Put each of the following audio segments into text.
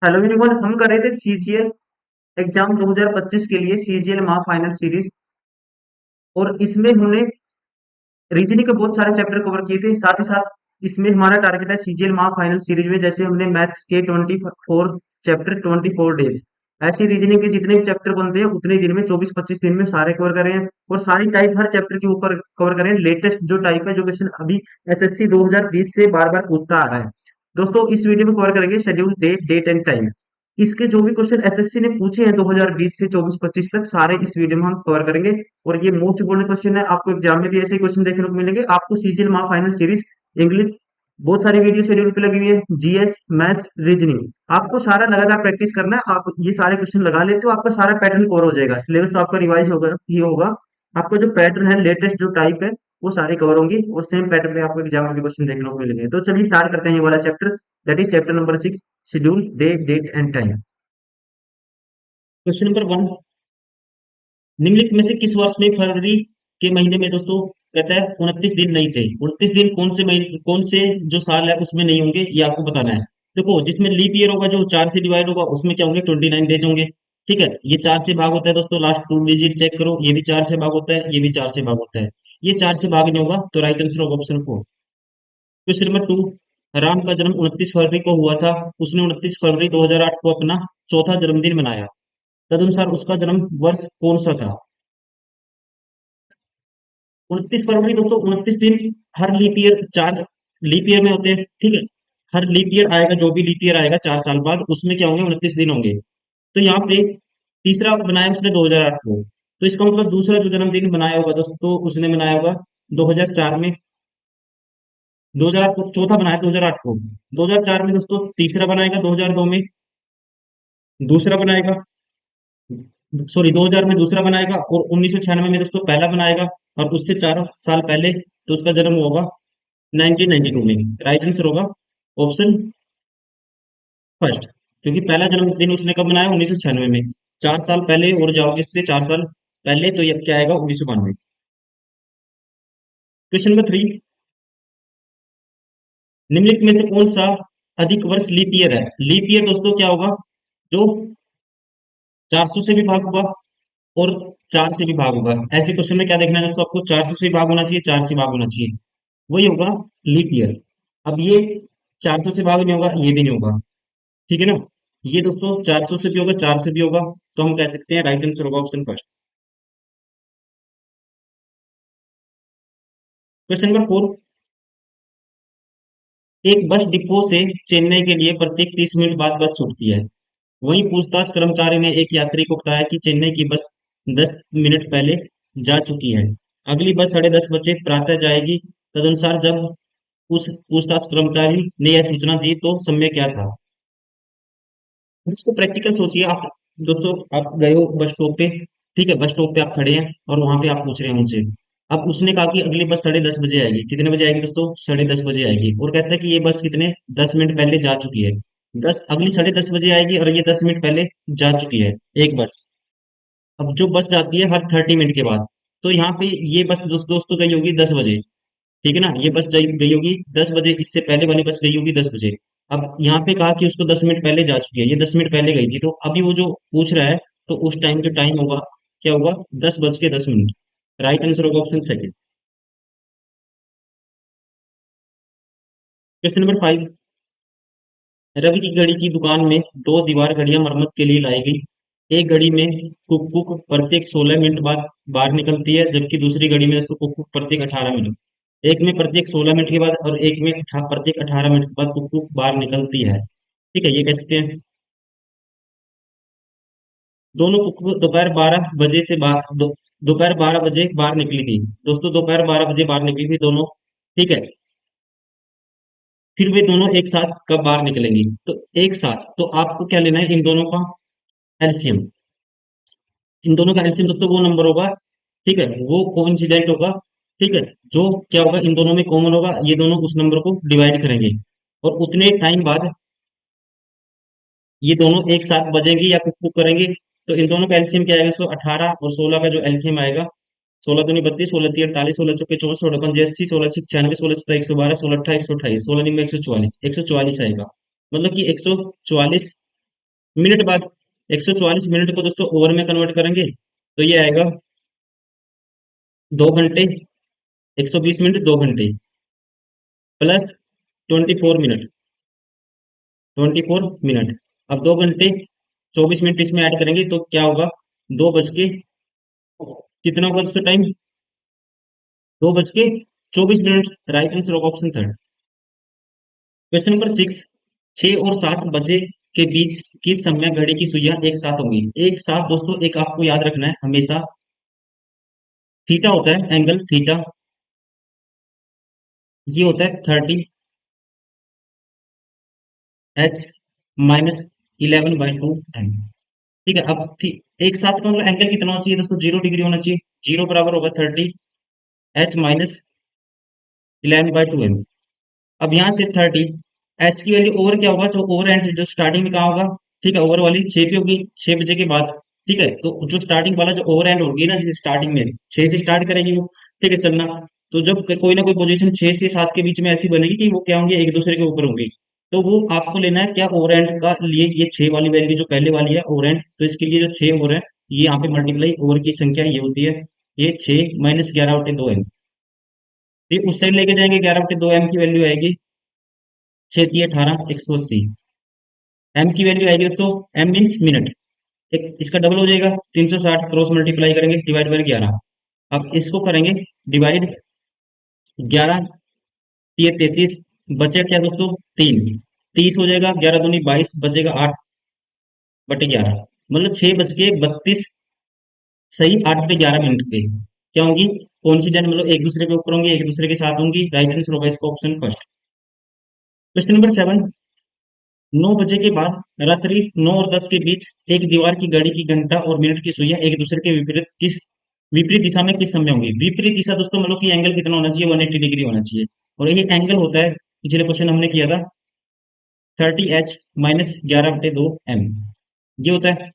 Hello everyone, हम कर रहे थे सीजीएल एग्जाम 2025 के लिए सीजीएल माह फाइनल सीरीज। और इसमें हमने रीजनिंग के बहुत सारे चैप्टर कवर किए थे। साथ ही साथ इसमें हमारा टारगेट है सीजीएल माह फाइनल सीरीज में, जैसे हमने मैथ्स के 24 चैप्टर 24 डेज, ऐसे रीजनिंग के जितने भी चैप्टर बनते हैं उतने दिन में 24-25 दिन में सारे कवर करें हैं। और सारी टाइप हर चैप्टर के ऊपर कवर करें। लेटेस्ट जो टाइप है, जो क्वेश्चन अभी एसएससी 2020 से बार बार पूछता आ रहा है। दोस्तों, इस वीडियो में कवर करेंगे schedule, date date and time. इसके जो भी क्वेश्चन एसएससी ने पूछे हैं 2020 से 24-25 तक, सारे इस वीडियो में हम कवर करेंगे। और ये मोस्ट इंपोर्टेंट क्वेश्चन है, आपको एग्जाम में भी ऐसे ही क्वेश्चन देखने को मिलेंगे। आपको सीजीएल माह फाइनल सीरीज इंग्लिश बहुत सारी वीडियो शेड्यूल पे लगी हुई है, जीएस, मैथ्स, रीजनिंग, आपको सारा लगातार प्रैक्टिस करना है। आप ये सारे क्वेश्चन लगा लेते हो, आपका सारा पैटर्न कवर हो जाएगा। सिलेबस तो आपका रिवाइज होगा ही होगा। आपका जो पैटर्न है, लेटेस्ट जो टाइप है, वो सारे कवर होंगे और सेम पैटर्न पे आपको एग्जाम में भी क्वेश्चन देखने को मिलेंगे। तो चलिए स्टार्ट करते हैं ये वाला chapter, that is chapter number 6, schedule, day, date and time. Question number 1, निम्नलिखित में से किस वर्ष में फरवरी के महीने में दोस्तों कहता है 29 दिन नहीं थे। 29 दिन कौन से महीने, कौन से जो साल है उसमें नहीं होंगे, ये आपको बताना है। देखो, जिसमें लीप ईयर होगा, जो 4 से डिवाइड होगा, उसमें क्या होंगे, 29 डेज होंगे। ठीक है, ये 4 से भाग होता है दोस्तों, लास्ट 2 डिजिट चेक करो, ये भी 4 से भाग होता है, ये भी 4 से भाग होता है। ये 4 से भाग नहीं होगा, तो राइट आंसर होगा ऑप्शन 4। क्वेश्चन नंबर 2, राम का जन्म 29 फरवरी को हुआ था। उसने 29 फरवरी 2008 को अपना चौथा जन्मदिन मनाया। तदनुसार उसका जन्म वर्ष कौन सा था। 29 फरवरी दोस्तों, 29 दिन हर लीप ईयर, 4 लीप ईयर में होते हैं। ठीक है, हर लीप ईयर आएगा, जो भी लीप ईयर आएगा 4 साल बाद, उसमें क्या होंगे, 29 दिन होंगे। तो यहाँ पे तीसरा बनाया उसने 2008 को, तो इसका मतलब दूसरा जो जन्मदिन बनाया होगा दोस्तों, उसने बनाया होगा 2004 में। 2008 को चौथा बनाया, 2008 को 2004 में दोस्तों, तीसरा बनाएगा 2002 में, दूसरा बनाएगा, सॉरी 2000 में दूसरा बनाएगा, और 1996 में दोस्तों पहला बनाएगा। और उससे 4 साल पहले तो उसका जन्म होगा 1992 में। राइट आंसर होगा ऑप्शन फर्स्ट, क्योंकि पहला जन्मदिन उसने कब मनाया, 1996 में। 4 साल पहले और जाओगे, इससे 4 साल पहले, तो ये क्या आएगा, 1992। क्वेश्चन नंबर 3, निम्नलिखित में से कौन सा अधिक वर्ष लीप ईयर है। लीप ईयर दोस्तों क्या होगा, जो 400 से भी भाग होगा और 4 से भी भाग होगा। ऐसे क्वेश्चन में क्या देखना है दोस्तों, आपको 400 से भाग होना चाहिए, 4 से भाग होना चाहिए, वही होगा लीप ईयर। अब ये 400 से भाग नहीं होगा, ये भी नहीं होगा। ठीक है ना, ये दोस्तों 400 से भी होगा, 4 से भी होगा, तो हम कह सकते हैं राइट आंसर होगा ऑप्शन फर्स्ट। क्वेश्चन नंबर 4, एक बस डिपो से चेन्नई के लिए प्रत्येक 30 मिनट बाद बस छूटती है। वहीं पूछताछ कर्मचारी ने एक यात्री को बताया कि चेन्नई की बस 10 मिनट पहले जा चुकी है। अगली बस 10:30 बजे प्रातः जाएगी। तदनुसार जब उस पूछताछ कर्मचारी ने यह सूचना दी तो समय क्या था। इसको प्रैक्टिकल सोचिए आप। दोस्तों, आप गए हो बस स्टॉप पे, ठीक है, बस स्टॉप पे आप खड़े हैं और वहां पे आप पूछ रहे हैं उनसे। अब उसने कहा कि अगली बस 10:30 बजे आएगी। कितने बजे आएगी दोस्तों, 10:30 बजे आएगी। और कहता है कि ये बस कितने 10 मिनट पहले जा चुकी है। अगली 10:30 बजे आएगी और ये 10 मिनट पहले जा चुकी है, एक बस। अब जो बस जाती है हर 30 मिनट के बाद, तो यहाँ पे ये बस दोस्तों गई होगी 10 बजे। ठीक है ना, ये बस गई होगी 10 बजे, इससे पहले वाली बस गई होगी 10 बजे। अब यहाँ पे कहा कि उसको 10 मिनट पहले जा चुकी है, ये 10 मिनट पहले गई थी, तो अभी वो जो पूछ रहा है, तो उस टाइम जो टाइम होगा, क्या होगा, 10:10 राइट आंसर होगा option second. Question number 5, Ravi की घड़ी की दुकान में दो दीवार घड़ियां मरम्मत के लिए लाई गई। एक घड़ी में कुक कुक प्रत्येक 16 मिनट बाद बाहर निकलती है, जबकि दूसरी घड़ी में उसको कुक कुक प्रत्येक 18 मिनट। एक में प्रत्येक 16 मिनट के बाद और एक में प्रत्येक 18 मिनट के बाद कुक कुक बाहर निकलती है। ठीक है, ये कह सकते हैं। दोनों कुक कुक दोपहर 12 बजे बाहर निकली थी। दोस्तों, दोपहर 12 बजे बाहर निकली थी दोनों। ठीक है, फिर वे दोनों एक साथ कब बाहर निकलेंगी, तो एक साथ, तो आपको क्या लेना है, इन दोनों का एलसीएम। इन दोनों का एलसीएम दोस्तों वो नंबर होगा, ठीक है, वो कोइंसिडेंट होगा। ठीक है, जो क्या होगा, इन दोनों में कॉमन होगा, ये दोनों उस नंबर को डिवाइड करेंगे और उतने टाइम बाद ये दोनों एक साथ बजेंगे या कुक कुक करेंगे। तो इन दोनों का एलसीएम क्या आएगा, 18 और 16 का जो एलसीएम आएगा, 16 दूनी 32, 16 3 48, 16 चौके 64, 16 5 80, 16 6 96, 16 7 112, 16 18 128, 16 9 144, 144 आएगा। मतलब कि 144 मिनट बाद 144 मिनट को दोस्तों ओवर में कन्वर्ट करेंगे तो ये आएगा 2 घंटे 120 मिनट 2 घंटे प्लस 24 मिनट 24 मिनट। अब 2 घंटे 24 मिनट इसमें ऐड करेंगे तो क्या होगा? 2 बज के कितना होगा दोस्तों टाइम? 2 बज के 24 मिनट। राइट आंसर होगा ऑप्शन थर्ड। क्वेश्चन नंबर 6, 6 और 7 बजे के बीच किस समय घड़ी की सुइयां एक साथ होंगी? एक साथ दोस्तों, एक आपको याद रखना है हमेशा, थीटा होता है, एंगल थीटा, ये होता है 30h-11/2 m। ठीक है, अब एक साथ का मतलब एंगल कितना होना चाहिए दोस्तों? 0 डिग्री होना चाहिए। जीरो बराबर होगा 30h-11/2 m। अब यहाँ से 30, h की वैल्यू ओवर क्या होगा? जो ओवर एंड जो स्टार्टिंग में कहाँ होगा? ठीक है, ओवर वाली 6 पे होगी, 6 बजे के बाद। ठीक है, तो जो स्टार्टिंग वाला जो ओवर एंड होगी ना, स्टार्टिंग में 6 से स्टार्ट करेगी वो, ठीक है चलना। तो जब कोई ना कोई पोजीशन 6 से 7 के बीच में ऐसी बनेगी कि वो क्या होंगे? एक दूसरे के ऊपर होंगी। तो वो आपको लेना है क्या? ओवर एंड का लिए ये 6 वाली वैल्यू जो पहले वाली है ओवर एंड, तो इसके लिए जो 6 ओवर है, ये यहाँ पे मल्टीप्लाई ओवर की संख्या ये होती है, ये 6 - 11/2 m। ये उस साइड लेके जाएंगे, 11/2 m की वैल्यू आएगी 6×3 = 18 180। एम की वैल्यू आएगी दोस्तों, एम मीन्स मिनट, एक इसका डबल हो जाएगा 360, क्रॉस मल्टीप्लाई करेंगे डिवाइड बाय 11। अब इसको करेंगे डिवाइड, 11×3 = 33, बचे क्या दोस्तों? 3, 30 हो जाएगा, 11×2 = 22, बचेगा 8/11। मतलब 6 बज के 32, सही 8/11 मिनट पे क्या होंगी? कॉन्सिडेंट, मतलब एक दूसरे के ऊपर होंगी, एक दूसरे के साथ होंगी। राइट आंसर होगा इसका ऑप्शन फर्स्ट। क्वेश्चन नंबर 7, 9 बजे के बाद रात्रि 9 और 10 के बीच एक दीवार की घड़ी की घंटा और मिनट की सुइयां एक दूसरे के विपरीत दिशा में किस समय होंगी? विपरीत दिशा दोस्तों मतलब कि एंगल कितना होना चाहिए? 180 डिग्री होना चाहिए। और ये एंगल होता है, पिछले क्वेश्चन हमने किया था, 30h-11/2 m, ये होता है।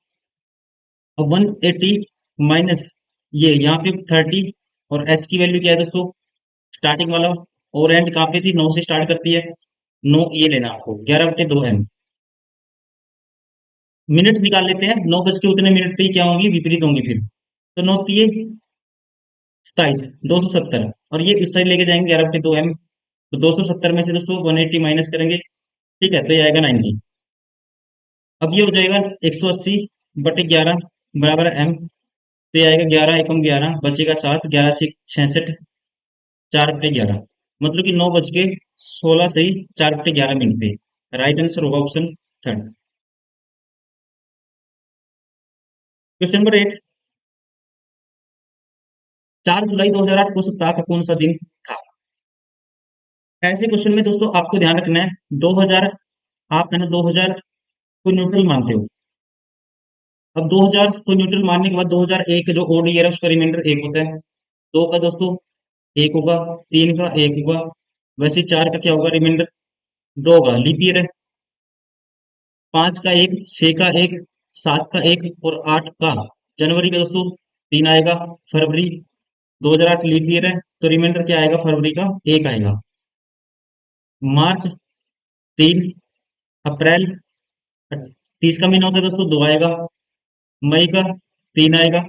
अब 180 माइनस ये यहाँ पे 30, और h की वैल्यू क्या है दोस्तों? स्टार्टिंग वाला और एंड कहाँ पे थी? 9 से स्टार्ट करती है, 9 ये लेना आपको, 11/2 m। मिनट निकाल लेते हैं, 9 बज के उतने मिनट पे ही क्या होंगी? विपरीत होंगी फिर। तो 9×3 = 27, 270, और ये इस साइड लेके जाएंगे 11/2 m। तो 270 में से दोस्तों 180 माइनस करेंगे, ठीक है, तो ये आएगा 90। अब ये हो जाएगा 180/11 बराबर m, तो ये आएगा 11×1 = 11, बचेगा 7, 11×6 = 66, 4/11। मतलब कि 9 बज के 16 से ही 4/11 मिनट पे। राइट आंसर होगा ऑप्शन थर्ड। क्वेश्चन नंबर 8, 4 जुलाई 2008 को सप्ताह का कौन सा दिन था? ऐसे क्वेश्चन में दोस्तों आपको ध्यान रखना है, 2000, आप है ना 2000 को न्यूट्रल मानते हो। अब 2000 को न्यूट्रल मानने के बाद 2001 जो ओड ईयर है उसका रिमाइंडर 1 होता है, 2 का दोस्तों 1 होगा, 3 का 1 होगा, वैसे 4 का क्या होगा रिमाइंडर? 2 होगा, लीप ईयर है। 5 का 1, 6 का 1, 7 का 1 और 8 का जनवरी का दोस्तों 3 आएगा। फरवरी 2008 लीप ईयर है, तो रिमाइंडर क्या आएगा? फरवरी का 1 आएगा। मार्च 3, अप्रैल 30 का महीना होता है दोस्तों, 2 आएगा। मई का 3 आएगा,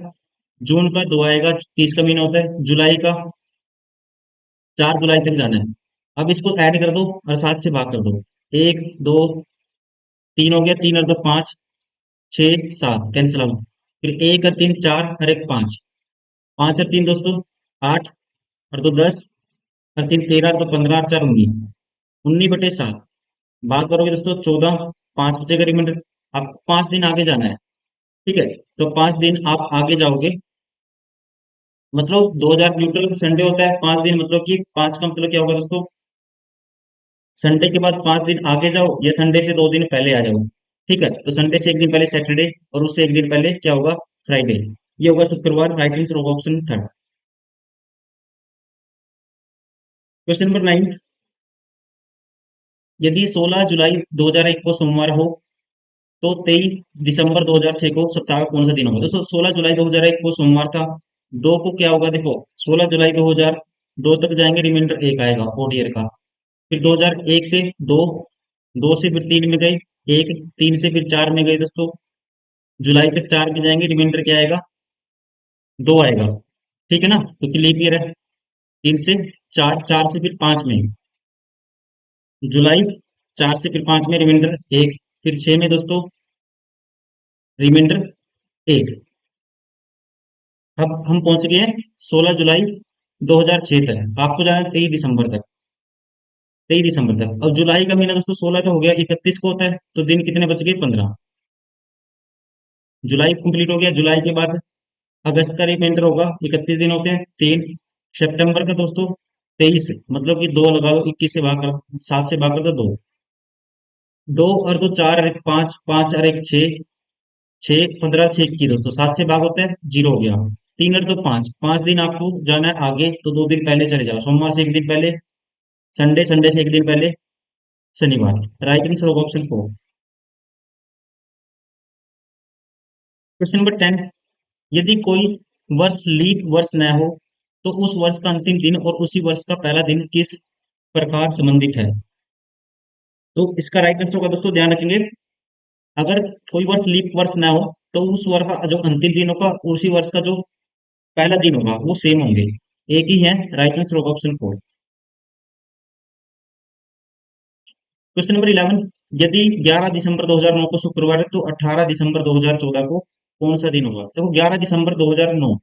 जून का 2 आएगा, 30 का महीना होता है। जुलाई का 4 जुलाई तक जाना है। अब इसको ऐड कर दो और 7 से भाग कर दो, 1 2 3 हो गया, 3 और 2 5, 6 7 कैंसिल आउट, फिर 1 और 3 4 और 1 5, 5 और 3 दोस्तों 8, और 2 10, और 3 13, और 2 15, और 4 19, 19/7 भाग करोगे दोस्तों 14, 5 बचेगा रिमाइंडर। आपको 5 दिन आगे जाना है, ठीक है, तो 5 दिन आप आगे जाओगे, मतलब 2000 न्यूट्रल संडे होता है, 5 दिन मतलब कि 5 का मतलब क्या होगा दोस्तों? संडे के बाद 5 दिन आगे जाओ, या संडे से 2 दिन पहले आ जाओ। ठीक है, तो संडे से एक दिन पहले सैटरडे, और उससे एक दिन पहले क्या होगा? फ्राइडे, ये होगा शुक्रवार। राइट आंसर होगा ऑप्शन थर्ड। क्वेश्चन नंबर 9, यदि 16 जुलाई 2001 को सोमवार हो तो 23 दिसंबर 2006 को सप्ताह का कौन सा दिन होगा? दोस्तों 16 जुलाई 2001 को सोमवार था, 2 को क्या होगा? देखो 16 जुलाई 2002 तक जाएंगे, रिमाइंडर 1 आएगा ओड ईयर का। फिर 2001 से 2, दो से फिर तीन में गए, एक, तीन से फिर चार में गए दोस्तों, जुलाई तक चार में जाएंगे, रिमाइंडर क्या आएगा, दो आएगा। ठीक है ना, क्योंकि लीप ईयर है। तीन से चार, चार से फिर पांच में जुलाई, चार से फिर पांच में रिमाइंडर एक, फिर छह में दोस्तों रिमाइंडर एक। अब हम पहुंच गए हैं 16 जुलाई 2006 तक, आपको जाना है 23 दिसंबर तक। 23 दिसंबर तक। अब जुलाई का महीना दोस्तों 16 तो हो गया, 31 को होता है, तो दिन कितने बच गए, 15। जुलाई कंप्लीट हो गया। जुलाई के बाद अगस्त का रिमाइंडर होगा, 31 दिन होते हैं, तीन। सितंबर का दोस्तों 23, मतलब कि दो लगा दो, 21 से भाग कर, 7 से भाग कर दो, दो। दो और दो चार, और एक पांच, पांच और एक छह, छह 15, छह की दोस्तों, 7 से भाग होता है, जीरो हो गया। तीन और दो पांच, 5 दिन आपको जाना है आगे, तो 2 दिन पहले चले जाओ, सोमवार से एक दिन पहले संडे, संडे से एक दिन पहले शनिवार। राइट आंसर होगा ऑप्शन 4। क्वेश्चन नंबर 10, यदि कोई वर्ष लीप वर्ष न हो तो उस वर्ष का अंतिम दिन और उसी वर्ष का पहला दिन किस प्रकार संबंधित है। तो इसका राइट आंसर होगा दोस्तों, ध्यान रखेंगे, अगर कोई वर्ष लीप वर्ष ना हो तो उस वर्ष का जो अंतिम दिन होगा, उसी वर्ष का जो पहला दिन होगा, वो सेम होंगे, एक ही है। राइट आंसर होगा ऑप्शन 4। क्वेश्चन नंबर 11, यदि 11 दिसंबर 2009 को शुक्रवार है तो 18 दिसंबर 2014 को कौन सा दिन होगा। देखो 11 दिसंबर 2009,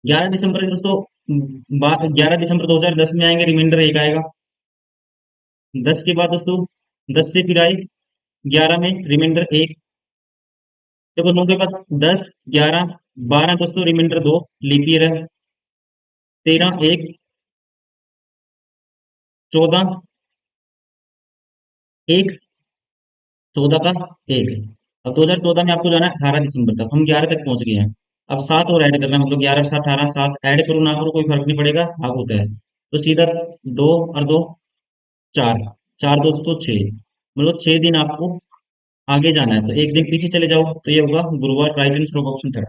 11 दिसंबर से दोस्तों 11 दिसंबर 2010 में आएंगे, रिमाइंडर एक आएगा। 10 के बाद दोस्तों 10 से फिर आए 11 में रिमाइंडर एक। देखो 9 के बाद 10, 11, 12 दोस्तों रिमाइंडर दो, लीप ईयर है। 13 एक, 14 एक, 14 का एक। अब 2014 में आपको जाना है 18 दिसंबर तक, हम 11 तक पहुंच गए हैं। अब सात और ऐड करना है, मतलब 11 से 18, सात ऐड करो ना करो कोई फर्क नहीं पड़ेगा, भाग होता है। तो सीधा दो और दो चार, चार दोस्तों छः, मतलब 6 दिन आपको आगे जाना है, तो एक दिन पीछे चले जाओ, तो ये होगा गुरुवार। राइट आंसर होगा ऑप्शन थर्ड।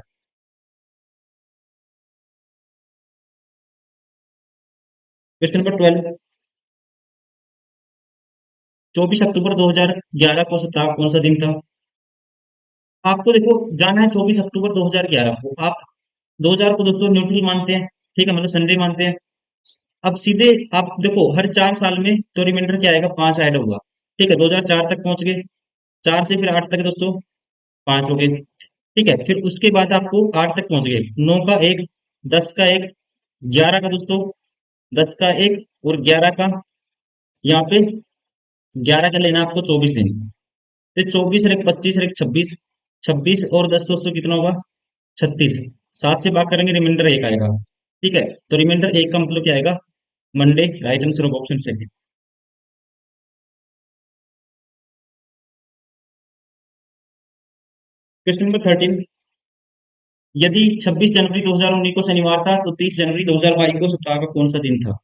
क्वेश्चन नंबर 12, 24 अक्टूबर 2011 को सप्ताह कौन सा दिन था। आपको देखो जाना है 24 अक्टूबर 2011 को, आप 2000 को दोस्तों न्यूट्रल मानते हैं, ठीक है, मतलब संडे मानते हैं। अब सीधे आप देखो हर 4 साल में तो रिमाइंडर क्या आएगा, पांच ऐड होगा। ठीक है, 2004 तक पहुंच गए, चार से फिर आठ तक दोस्तों पांच हो गए। ठीक है, फिर उसके बाद आपको आठ तक पहुंच गए, नौ का एक, 10 का एक, 11 का दोस्तों, 10 का एक और 11 का, यहाँ पे 11 का लेना आपको 24 दिन। तो 24 और एक 25 और एक 26, 26 और 10 दोस्तों कितना होगा, 36। सात से भाग करेंगे, रिमाइंडर एक आएगा। ठीक है, तो रिमाइंडर एक का मतलब क्या आएगा, Monday. Right answer of option second. Question number 13, यदि 26 जनवरी 2019 को शनिवार था तो 30 जनवरी 2022 को सप्ताह का कौन सा दिन था।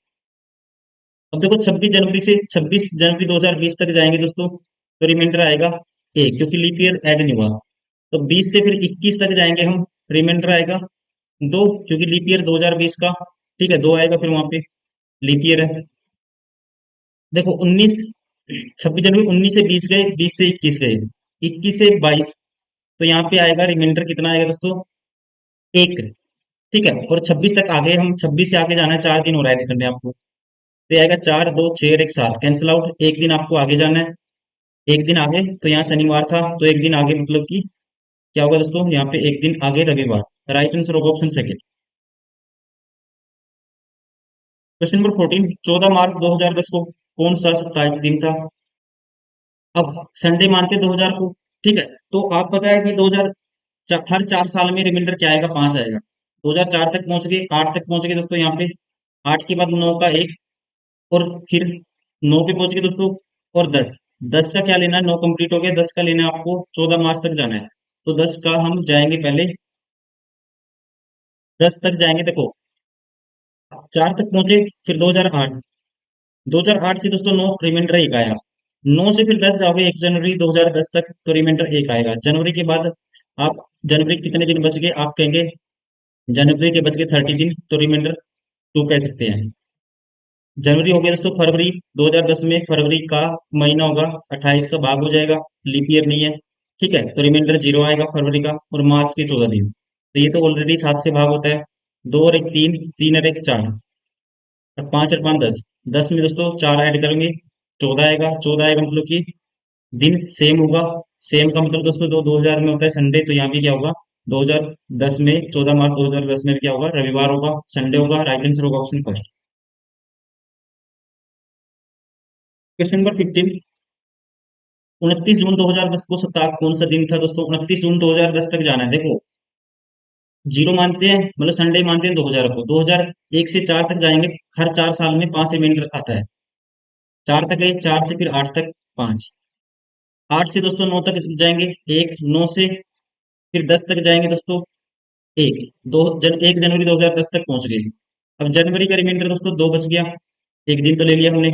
अब देखो 26 जनवरी से 26 जनवरी 2020 तक जाएंगे दोस्तों, तो रिमाइंडर आएगा एक, क्योंकि लीप ईयर ऐड नहीं हुआ। तो 20 से फिर 21 तक जाएंगे हम, रिमाइंडर आएगा दो, क्योंकि लीप ईयर 2020 का, ठीक है, दो आएगा फिर वहां पे, लीप ईयर है। देखो 19, 26 जनवरी 19 से 20 गए, 20 से 21 गए, 21 से 22, तो यहाँ पे आएगा रिमाइंडर कितना आएगा दोस्तों, एक। ठीक है, और 26 तक आगे, हम 26 से आगे जाना है, 4 दिन और ऐड करने हैं आपको, तो ये आएगा चार, दो छह और एक सात, कैंसिल आउट, एक दिन आपको आगे जाना है, एक दिन आगे, तो यहाँ शनिवार था तो एक दिन आगे, मतलब कि क्या होगा दोस्तों, यहाँ पे एक दिन आगे रविवार। राइट आंसर होगा ऑप्शन सेकंड। क्वेश्चन नंबर 14, 14 मार्च 2010 को कौन सा साप्ताहिक दिन था। अब संडे मानते 2000 को, ठीक है, तो आप पता है कि 2000, हर 4 साल में रिमाइंडर क्या आएगा, पांच आएगा। 2004 तक पहुंच गए, आठ तक पहुंच गए दोस्तों, यहाँ पे आठ के बाद नौ का एक, और फिर नौ पे पहुंच गए दोस्तों, और दस, 10 का क्या लेना है, नौ कंप्लीट हो गया, 10 का लेना है आपको, 14 मार्च तक जाना है, तो 10 का हम जाएंगे पहले, 10 तक जाएंगे देखो, चार तक पहुंचे, फिर 2008, 2008 से दोस्तों नौ, रिमाइंडर एक आया। नौ से फिर 10 जाओगे, 1 जनवरी 2010 तक, तो रिमाइंडर एक आएगा। जनवरी के बाद आप, जनवरी के कितने दिन बच गए, आप कहेंगे जनवरी के बच गए 30 दिन, तो रिमाइंडर टू कह सकते हैं। जनवरी हो गया दोस्तों, फरवरी 2010 में फरवरी का महीना होगा 28 का, भाग हो जाएगा, लीप ईयर नहीं है, ठीक है, तो रिमाइंडर 0 आएगा फरवरी का। और मार्च के 14 दिन, तो ये तो ऑलरेडी 7 से भाग होता है, 2 और 1 3, 3 और 1 4, और 5 और 5 10, 10 में दोस्तों 4 ऐड करेंगे 14 आएगा, 14 आएगा मतलब कि दिन सेम होगा। सेम का मतलब दोस्तों जो 2000 में होता है संडे, तो यहाँ भी क्या होगा 2010 में 14 मार्च 2010 में भी क्या होगा, रविवार होगा, संडे होगा। राइट आंसर होगा ऑप्शन फर्स्ट। क्वेश्चन नंबर 15, 29 जून 2010 को सप्ताह का कौन सा दिन था दोस्तों? 29 जून 2010 तक जाना है। देखो, जीरो मानते हैं मतलब संडे मानते हैं 2000 को, 2001 से 4 तक जाएंगे, हर 4 साल में 5 रिमाइंडर आता है। 4 तक गए, 4 से फिर 8 तक 5, 8 से दोस्तों 9 तक जाएंगे 1, 9 से फिर 10 तक जाएंगे दोस्तों 1, 1 जनवरी 2010 तक पहुंच गए। अब जनवरी का रिमाइंडर दोस्तों 2 बच गया, एक दिन तो ले लिया हमने,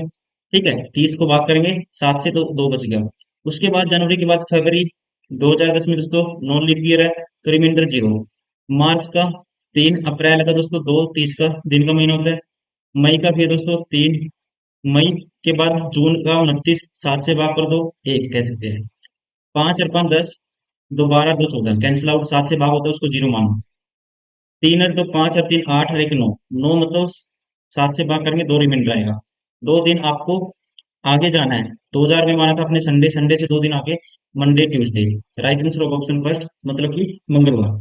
ठीक है, 30 को भाग करेंगे 7 से तो 2 बच गया। उसके बाद जनवरी के बाद फरवरी 2010 में दोस्तों नॉन लीप ईयर है, तो रिमाइंडर 0। मार्च का 3, अप्रैल का दोस्तों 2, 30 का दिन का महीना होता है। मई का फिर दोस्तों 3, मई के बाद जून का 29, 7 से भाग कर दो 1 कह सकते हैं। 5 और 5 10, 2 12, 2 14, कैंसिल आउट, 7 से भाग होता है उसको 0 मानो। 3 और 2 5 और 3 8 और 1 9, 9 मतलब 7 से भाग करेंगे 2 रिमाइंडर आएगा। 2 दिन आपको आगे जाना है, 2000 में माना था अपने संडे, संडे से 2 दिन आगे Monday Tuesday. Right answer of option first मतलब कि मंगलवार।